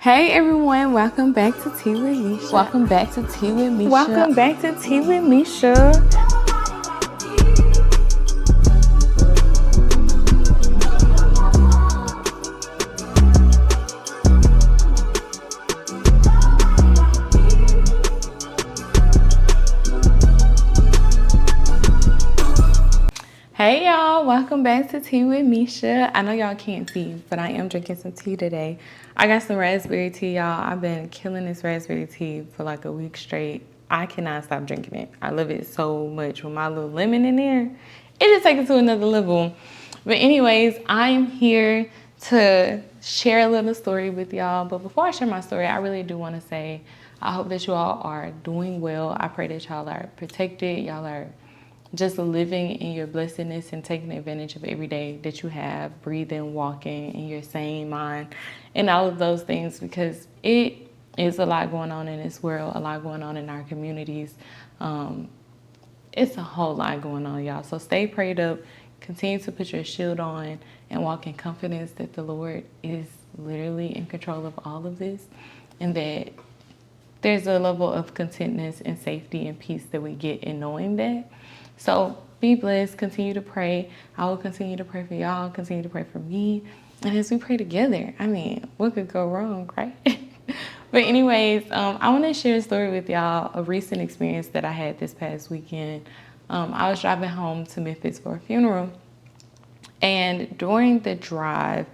Hey everyone, welcome back to Tea with Mesha. Welcome back to Tea with Mesha. Welcome back to Tea with Mesha. Hey y'all, welcome back to Tea with Mesha. I know y'all can't see, but I am drinking some tea today. I got some raspberry tea, y'all. I've been killing this raspberry tea for like a week straight. I cannot stop drinking it. I love it so much. With my little lemon in there, it just takes it to another level. But anyways, I am here to share a little story with y'all. But before I share my story, I really do want to say I hope that you all are doing well. I pray that y'all are protected. Y'all are just living in your blessedness and taking advantage of every day that you have, breathing, walking, in your sane mind, and all of those things, because it is a lot going on in this world, a lot going on in our communities. It's a whole lot going on, y'all. So stay prayed up, continue to put your shield on, and walk in confidence that the Lord is literally in control of all of this, and that there's a level of contentness and safety and peace that we get in knowing that. So be blessed, continue to pray. I will continue to pray for y'all, continue to pray for me. And as we pray together, I mean, what could go wrong, right? But anyways, I want to share a story with y'all, a recent experience that I had this past weekend. I was driving home to Memphis for a funeral. And during the drive,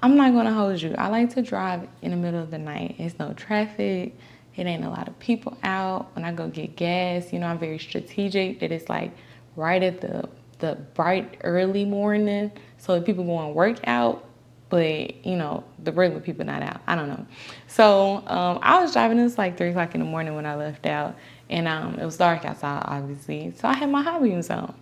I'm not going to hold you. I like to drive in the middle of the night. It's no traffic. It ain't a lot of people out. When I go get gas, you know, I'm very strategic that it's like right at the bright early morning. So people going to work out, but you know, the regular people not out. I don't know. So I was driving. It was like 3 o'clock in the morning when I left out, and it was dark outside, obviously. So I had my high beams on.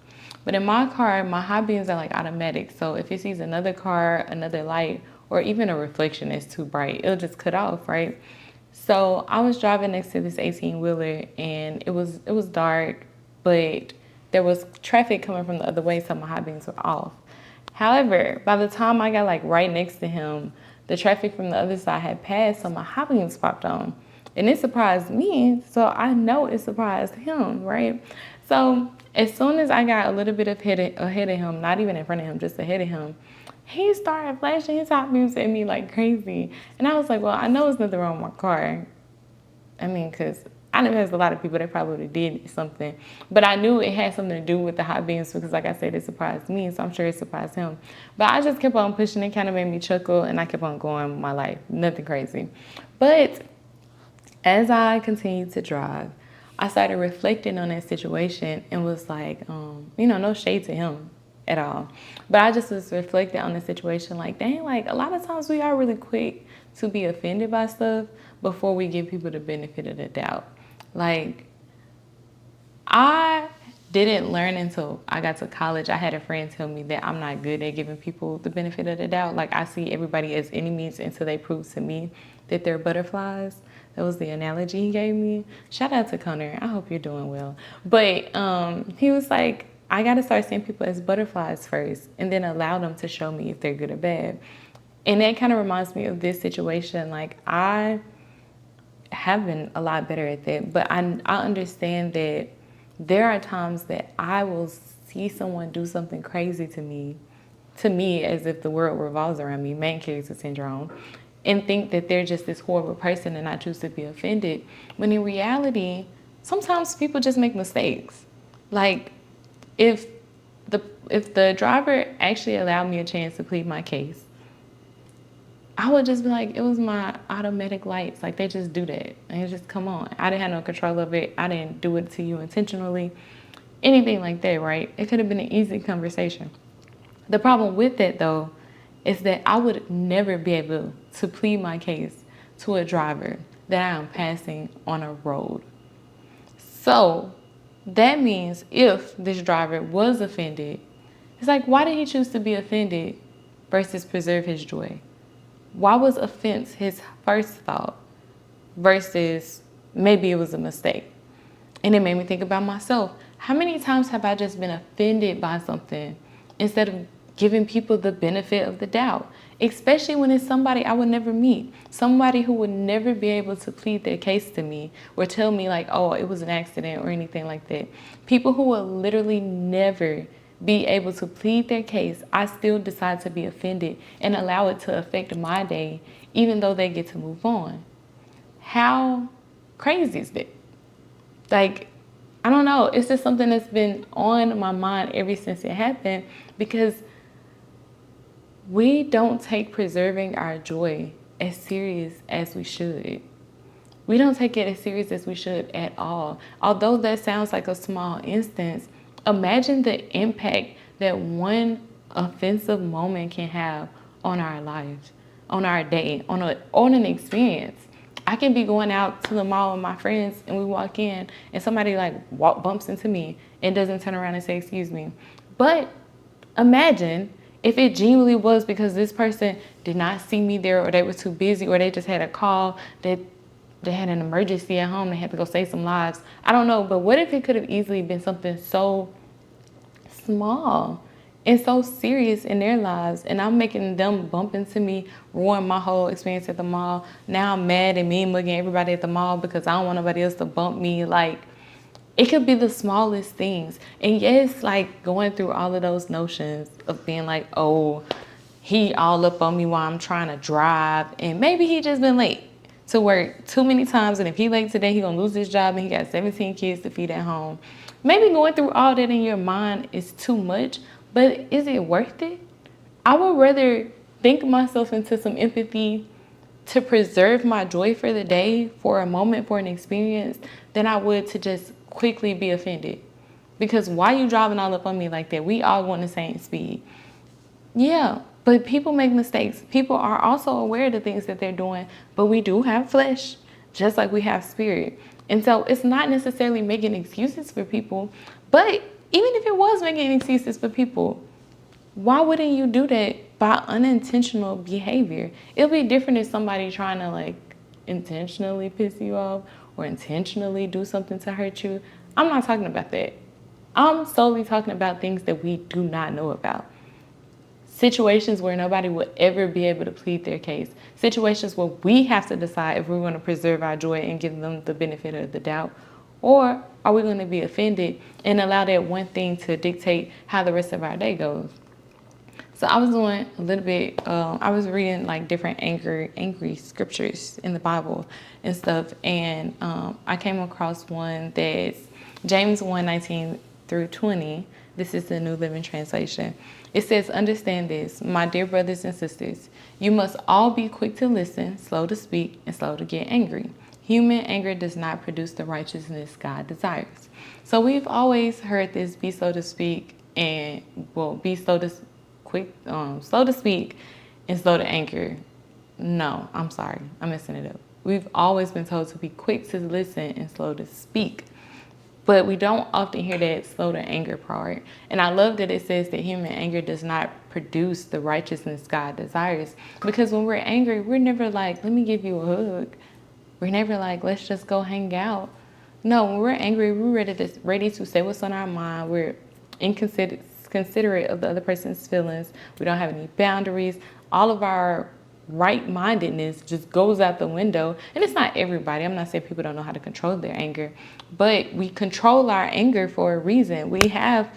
But in my car, my high beams are like automatic. So if it sees another car, another light, or even a reflection that's too bright, it'll just cut off, right? So I was driving next to this 18-wheeler, and it was dark, but there was traffic coming from the other way, so my high beams were off. However, by the time I got like right next to him, the traffic from the other side had passed, so my high beams popped on. And it surprised me, so I know it surprised him, right? So as soon as I got a little bit ahead of him, not even in front of him, just ahead of him, he started flashing his high beams at me like crazy. And I was like, well, I know there's nothing wrong with my car. I mean, because I know there's a lot of people that probably would have did something. But I knew it had something to do with the high beams because, like I said, it surprised me. So I'm sure it surprised him. But I just kept on pushing. It kind of made me chuckle, and I kept on going with my life. Nothing crazy. But as I continued to drive, I started reflecting on that situation and was like, you know, no shade to him at all. But I just was reflecting on the situation like, dang, like a lot of times we are really quick to be offended by stuff before we give people the benefit of the doubt. Like, I didn't learn until I got to college. I had a friend tell me that I'm not good at giving people the benefit of the doubt. Like, I see everybody as enemies until they prove to me that they're butterflies. That was the analogy he gave me. Shout out to Connor. I hope you're doing well. But he was like, I got to start seeing people as butterflies first and then allow them to show me if they're good or bad. And that kind of reminds me of this situation. Like, I have been a lot better at that, but I understand that there are times that I will see someone do something crazy to me as if the world revolves around me, main character syndrome, and think that they're just this horrible person and I choose to be offended. When in reality, sometimes people just make mistakes. Like, if the driver actually allowed me a chance to plead my case, I would just be like, it was my automatic lights. Like, they just do that. And it just come on. I didn't have no control of it. I didn't do it to you intentionally. Anything like that, right? It could have been an easy conversation. The problem with that, though, is that I would never be able to plead my case to a driver that I am passing on a road. So that means if this driver was offended, it's like, why did he choose to be offended versus preserve his joy? Why was offense his first thought versus maybe it was a mistake? And it made me think about myself. How many times have I just been offended by something instead of giving people the benefit of the doubt? especially when it's somebody I would never meet, somebody who would never be able to plead their case to me or tell me like, oh, it was an accident or anything like that. People who will literally never be able to plead their case, I still decide to be offended and allow it to affect my day, even though they get to move on. How crazy is that? Like, I don't know. It's just something that's been on my mind ever since it happened, because we don't take preserving our joy as serious as we should. We don't take it as serious as we should at all. Although that sounds like a small instance, imagine the impact that one offensive moment can have on our lives, on our day, on an experience. I can be going out to the mall with my friends and we walk in and somebody bumps into me and doesn't turn around and say, excuse me. But imagine if it genuinely was because this person did not see me there, or they were too busy, or they just had a call, that they had an emergency at home, they had to go save some lives. I don't know, but what if it could have easily been something so small and so serious in their lives, and I'm making them bump into me, ruin my whole experience at the mall. Now I'm mad and mean mugging everybody at the mall because I don't want nobody else to bump me. Like, it could be the smallest things. And yes, like going through all of those notions of being like, oh, he all up on me while I'm trying to drive, and maybe he just been late to work too many times, and if he late today, he gonna lose his job and he got 17 kids to feed at home. Maybe going through all that in your mind is too much, but is it worth it? I would rather think myself into some empathy to preserve my joy for the day, for a moment, for an experience, than I would to just quickly be offended. Because why you driving all up on me like that? We all going the same speed. Yeah, but people make mistakes. People are also aware of the things that they're doing, but we do have flesh, just like we have spirit. And so it's not necessarily making excuses for people, but even if it was making excuses for people, why wouldn't you do that by unintentional behavior? It'll be different if somebody trying to like intentionally piss you off or intentionally do something to hurt you. I'm not talking about that. I'm solely talking about things that we do not know about. Situations where nobody will ever be able to plead their case. Situations where we have to decide if we want to preserve our joy and give them the benefit of the doubt, or are we going to be offended and allow that one thing to dictate how the rest of our day goes. So I was doing a little bit, I was reading like different angry scriptures in the Bible and stuff. And I came across one that's James 1:19 through 20. This is the New Living Translation. It says, understand this, my dear brothers and sisters, you must all be quick to listen, slow to speak, and slow to get angry. Human anger does not produce the righteousness God desires. So we've always heard this, be slow to speak and, be slow to slow to speak and slow to anger. No, I'm sorry, I'm messing it up. We've always been told to be quick to listen and slow to speak. But we don't often hear that slow to anger part. And I love that it says that human anger does not produce the righteousness God desires. Because when we're angry, we're never like, let me give you a hug. We're never like, let's just go hang out. No, when we're angry, we're ready to say what's on our mind. We're considerate of the other person's feelings. We don't have any boundaries. All of our right-mindedness just goes out the window. And it's not everybody. I'm not saying people don't know how to control their anger, but we control our anger for a reason. We have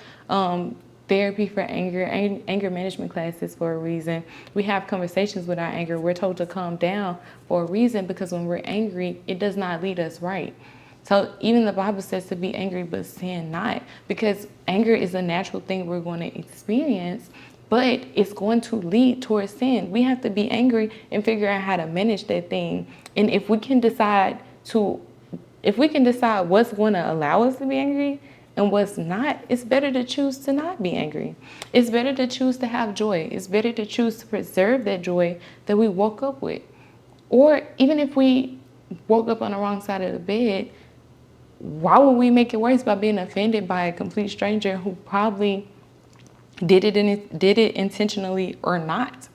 therapy for anger management classes for a reason. We have conversations with our anger. We're told to calm down for a reason, because when we're angry, it does not lead us right. So even the Bible says to be angry, but sin not, because anger is a natural thing we're going to experience, but it's going to lead towards sin. We have to be angry and figure out how to manage that thing. And if we can decide what's going to allow us to be angry and what's not, it's better to choose to not be angry. It's better to choose to have joy. It's better to choose to preserve that joy that we woke up with. Or even if we woke up on the wrong side of the bed, why would we make it worse by being offended by a complete stranger who probably did it intentionally or not?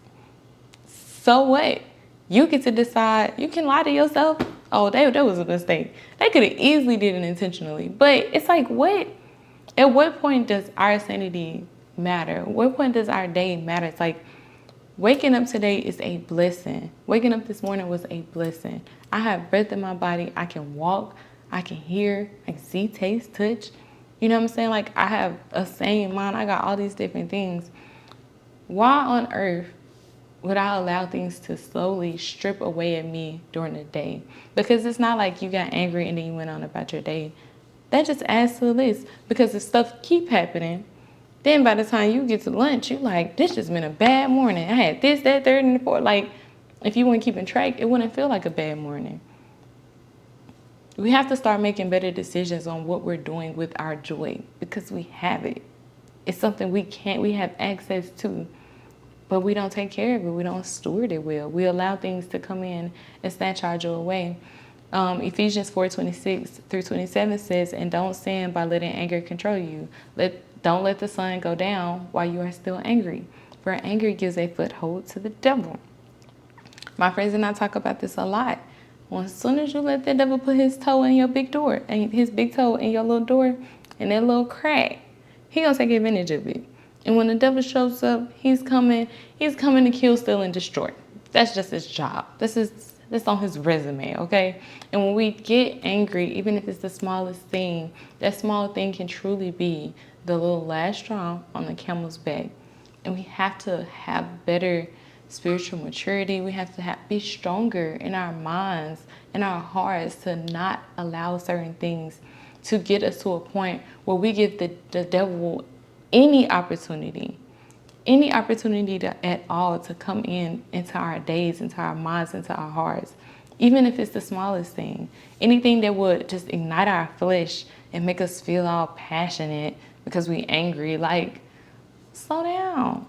So what? You get to decide. You can lie to yourself. Oh, that was a mistake. They could have easily did it intentionally. But it's like, what? At what point does our sanity matter? At what point does our day matter? It's like, Waking up today is a blessing. Waking up this morning was a blessing. I have breath in my body. I can walk. I can hear. I can see, taste, touch. You know what I'm saying? Like, I have a sane mind. I got all these different things. Why on earth would I allow things to slowly strip away at me during the day? Because it's not like you got angry and then you went on about your day. That just adds to the list. Because if stuff keep happening, then by the time you get to lunch, you like, this just been a bad morning. I had this, that, third, and the fourth. Like, if you weren't keeping track, it wouldn't feel like a bad morning. We have to start making better decisions on what we're doing with our joy because we have it. It's something we have access to, but we don't take care of it. We don't steward it well. We allow things to come in and snatch our joy away. Ephesians 4:26-27 says, and don't sin by letting anger control you. Don't let the sun go down while you are still angry, for anger gives a foothold to the devil. My friends and I talk about this a lot. Well, as soon as you let the devil put his toe in your big door, and his big toe in your little door, and that little crack, he gonna take advantage of it. And when the devil shows up, he's coming to kill, steal, and destroy. That's just his job. That's on his resume, okay? And when we get angry, even if it's the smallest thing, that small thing can truly be the little last straw on the camel's back. And we have to have better spiritual maturity. We have to be stronger in our minds and our hearts to not allow certain things to get us to a point where we give the devil any opportunity at all to come into our days, into our minds, into our hearts. Even if it's the smallest thing, anything that would just ignite our flesh and make us feel all passionate because we angry. Like, slow down.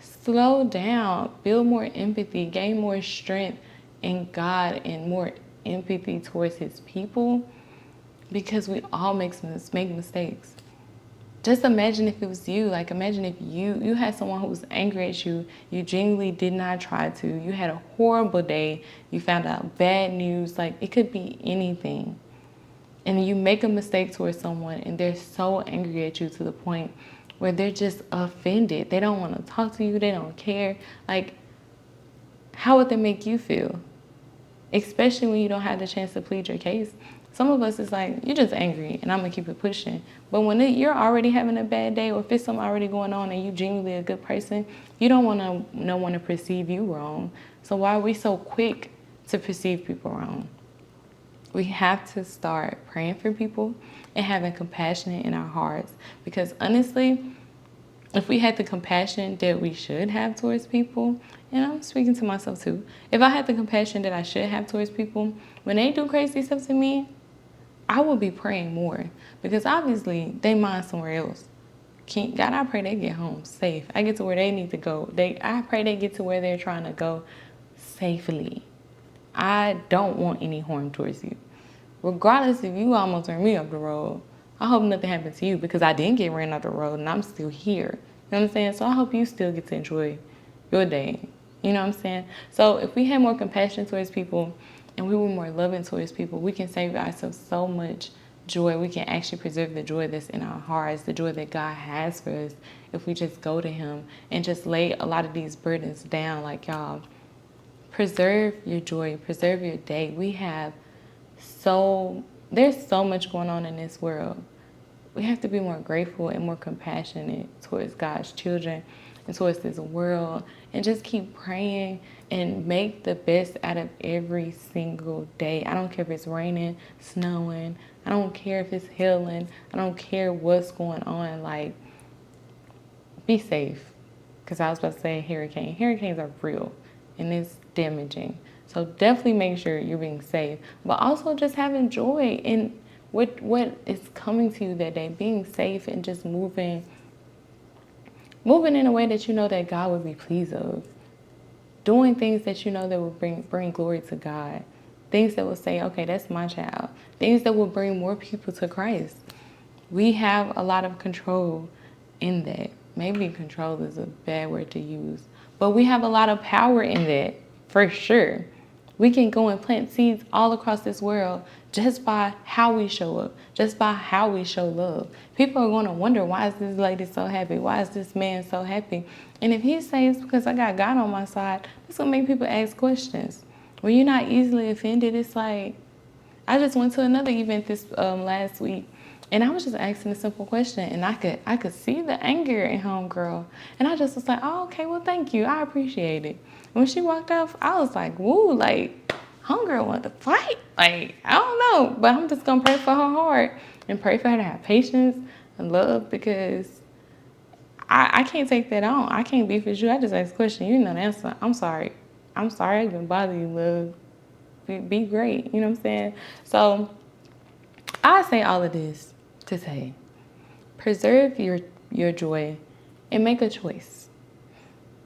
Slow down. Build more empathy. Gain more strength in God and more empathy towards his people, because we all make mistakes. Just imagine if it was you. Like, imagine if you had someone who was angry at you. You genuinely did not try to. You had a horrible day. You found out bad news. Like, it could be anything. And you make a mistake towards someone and they're so angry at you to the point where they're just offended. They don't want to talk to you. They don't care. Like, how would that make you feel? Especially when you don't have the chance to plead your case. Some of us is like, you're just angry and I'm going to keep it pushing. But when you're already having a bad day, or if it's something already going on and you genuinely a good person, you don't want no one to perceive you wrong. So why are we so quick to perceive people wrong? We have to start praying for people and having compassion in our hearts. Because honestly, if we had the compassion that we should have towards people, and I'm speaking to myself too, if I had the compassion that I should have towards people, when they do crazy stuff to me, I would be praying more. Because obviously, they mind somewhere else. God, I pray they get home safe. I get to where they need to go. I pray they get to where they're trying to go safely. I don't want any harm towards you. Regardless if you almost ran me up the road, I hope nothing happened to you, because I didn't get ran up the road and I'm still here. You know what I'm saying? So I hope you still get to enjoy your day. You know what I'm saying? So if we had more compassion towards people and we were more loving towards people, we can save ourselves so much joy. We can actually preserve the joy that's in our hearts, the joy that God has for us, if we just go to him and just lay a lot of these burdens down. Like, y'all, preserve your joy, preserve your day. There's so much going on in this world. We have to be more grateful and more compassionate towards God's children and towards this world, and just keep praying and make the best out of every single day. I don't care if it's raining, snowing. I don't care if it's hailing. I don't care what's going on. Like, be safe. Because I was about to say hurricane. Hurricanes are real and it's damaging. So definitely make sure you're being safe, but also just having joy in what is coming to you that day, being safe and just moving in a way that you know that God would be pleased of. Doing things that you know that will bring glory to God. Things that will say, okay, that's my child. Things that will bring more people to Christ. We have a lot of control in that. Maybe control is a bad word to use, but we have a lot of power in that, for sure. We can go and plant seeds all across this world just by how we show up, just by how we show love. People are going to wonder, why is this lady so happy? Why is this man so happy? And if he says because I got God on my side, that's going to make people ask questions. When you're not easily offended, it's like, I just went to another event this last week, and I was just asking a simple question, and I could see the anger in homegirl, and I just was like, oh, okay, well, thank you, I appreciate it. When she walked off, I was like, woo, like, homegirl wanted to fight. Like, I don't know, but I'm just gonna pray for her heart and pray for her to have patience and love, because I can't take that on. I can't beef with you. I just asked a question. You know the answer. I'm sorry. I didn't bother you, love. Be great. You know what I'm saying? So I say all of this to say, preserve your joy and make a choice.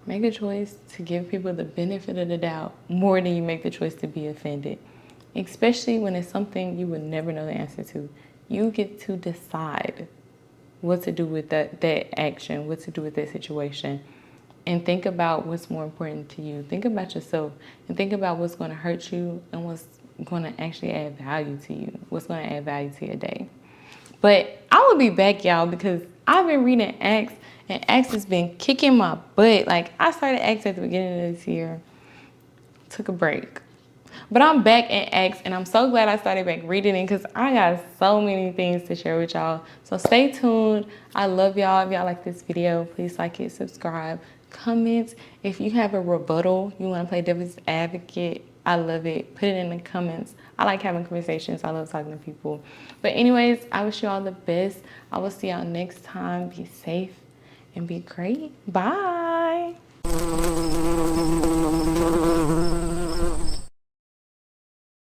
Make a choice to give people the benefit of the doubt more than you make the choice to be offended, especially when it's something you would never know the answer to. You get to decide what to do with that action, what to do with that situation, and think about what's more important to you. Think about yourself and think about what's going to hurt you and what's going to actually add value to you, what's going to add value to your day. But I will be back, y'all, because I've been reading Acts, and Acts has been kicking my butt. Like, I started Acts at the beginning of this year, took a break. But I'm back in Acts, and I'm so glad I started back reading it, because I got so many things to share with y'all. So stay tuned. I love y'all. If y'all like this video, please like it, subscribe, comment. If you have a rebuttal, you want to play devil's advocate, I love it. Put it in the comments. I like having conversations. I love talking to people. But anyways, I wish you all the best. I will see y'all next time. Be safe and be great. Bye.